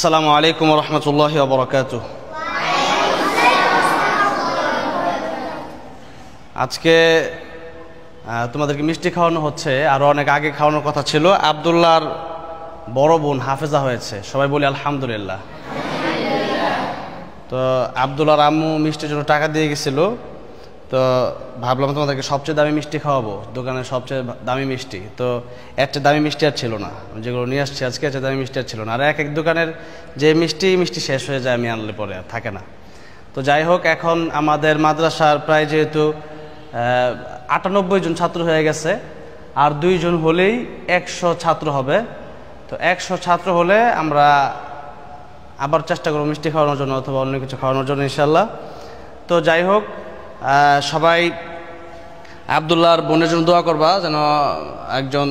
আসসালামু আলাইকুম ওয়া রাহমাতুল্লাহি ওয়া বারাকাতুহু। আজকে তোমাদেরকে মিষ্টি খাওয়ানো হচ্ছে, আরো অনেক আগে খাওয়ানোর কথা ছিল। আব্দুল্লাহর বড় বোন হাফেজা হয়েছে, সবাই বলি আলহামদুলিল্লাহ। তো আব্দুল্লাহর আম্মু মিষ্টির জন্য টাকা দিয়ে গেছিল, তো ভাবলাম তোমাদেরকে সবচেয়ে দামি মিষ্টি খাওয়াবো, দোকানের সবচেয়ে দামি মিষ্টি। তো একটা দামি মিষ্টি আর ছিল না, যেগুলো নিয়ে আসছি আজকে একটা দামি মিষ্টি আর ছিল না। আর এক এক দোকানের যে মিষ্টি শেষ হয়ে যায়, আমি আনলে পরে আর থাকে না। তো যাই হোক, এখন আমাদের মাদ্রাসার প্রায় যেহেতু 98 জন ছাত্র হয়ে গেছে, আর 2 জন হলেই 100 ছাত্র হবে। তো 100 ছাত্র হলে আমরা আবার চেষ্টা করবো মিষ্টি খাওয়ানোর জন্য অথবা অন্য কিছু খাওয়ানোর জন্য ইনশাল্লাহ। তো যাই হোক, সবাই আব্দুল্লাহর বোনের জন্য দোয়া করবা, যেন একজন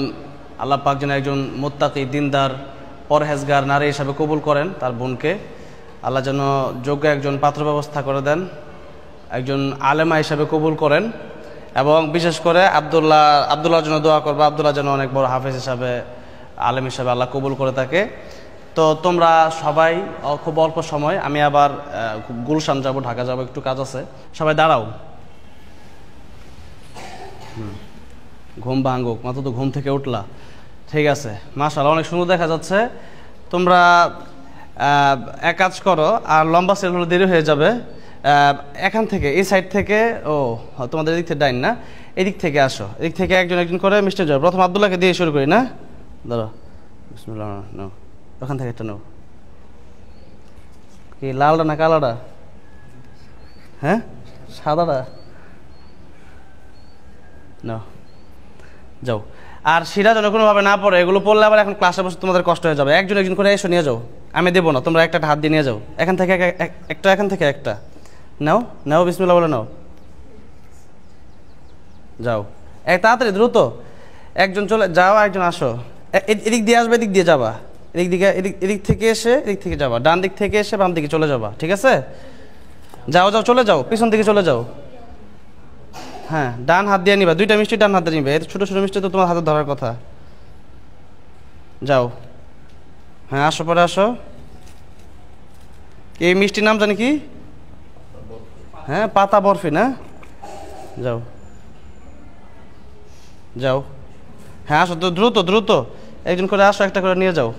আল্লাহ পাক যেন একজন মুত্তাকি দিনদার পরহেজগার নারী হিসাবে কবুল করেন তার বোনকে। আল্লাহ যেন যোগ্য একজন পাত্র ব্যবস্থা করে দেন, একজন আলেমা হিসাবে কবুল করেন। এবং বিশেষ করে আব্দুল্লাহর জন্য দোয়া করবা, আব্দুল্লাহ যেন অনেক বড় হাফেজ হিসাবে, আলেম হিসাবে আল্লাহ কবুল করে থাকে। তো তোমরা সবাই খুব অল্প সময়, আমি আবার গুলশান যাব, ঢাকা যাব, একটু কাজ আছে। সবাই দাঁড়াও, ঘুম ভাঙুক, মাত্র তো ঘুম থেকে উঠলা, ঠিক আছে। মাশাআল্লাহ, অনেক সুন্দর দেখা যাচ্ছে। তোমরা এক কাজ করো, আর লম্বা সেল হলে দেরি হয়ে যাবে। এখান থেকে, এই সাইড থেকে, তোমাদের এদিক থেকে ডাইন না, এদিক থেকে আসো, এদিক থেকে একজন একজন করে মিষ্টি যাও। প্রথম আব্দুল্লাহকে দিয়ে শুরু করি না, ধরো বিসমিল্লাহ, নাও ওখান থেকে একটা নাও। কি লালটা না কালাটা? হ্যাঁ, সাদাটা নাও, যাও। আর শিরা যেন কোনোভাবে না পড়ে, এগুলো পড়লে আবার এখন ক্লাসে বসে তোমাদের কষ্ট হয়ে যাবে। একজন একজন করে এসে নিয়ে যাও, আমি দেবো না, তোমরা একটা হাত দিয়ে নিয়ে যাও। এখান থেকে একটা, এখান থেকে একটা নাও, নাও বিসমিল্লাহ বলে নাও, যাও। তাড়াতাড়ি দ্রুত, একজন চলে যাও, একজন আসো। এদিক দিয়ে আসবে, এদিক দিয়ে যাবা, এদিক থেকে এসে এদিক থেকে যাবা, ডান দিক থেকে এসে বাম দিকে চলে যাবা, ঠিক আছে? যাও যাও, চলে যাও, পিছন দিকে চলে যাও। হ্যাঁ, ডান হাত দিয়ে নিবা, 2টা মিষ্টি ডান হাতে নিবে। ছোট ছোট মিষ্টি তো তোমার হাতে ধরার কথা। যাও, হ্যাঁ আসো, পরে আসো। এই মিষ্টির নাম জানি কি? হ্যাঁ, পাতা বরফি না? যাও যাও, হ্যাঁ আসো তো, দ্রুত দ্রুত, একজন করে আসো, একটা করে নিয়ে যাও।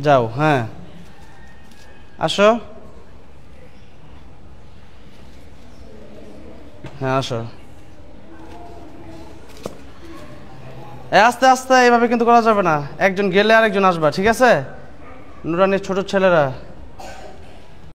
যাও, হ্যাঁ আসো, হ্যাঁ আসো। আস্তে আস্তে, এইভাবে কিন্তু করা যাবে না, একজন গেলে আরেকজন আসবা, ঠিক আছে? নুরানির ছোট ছেলেরা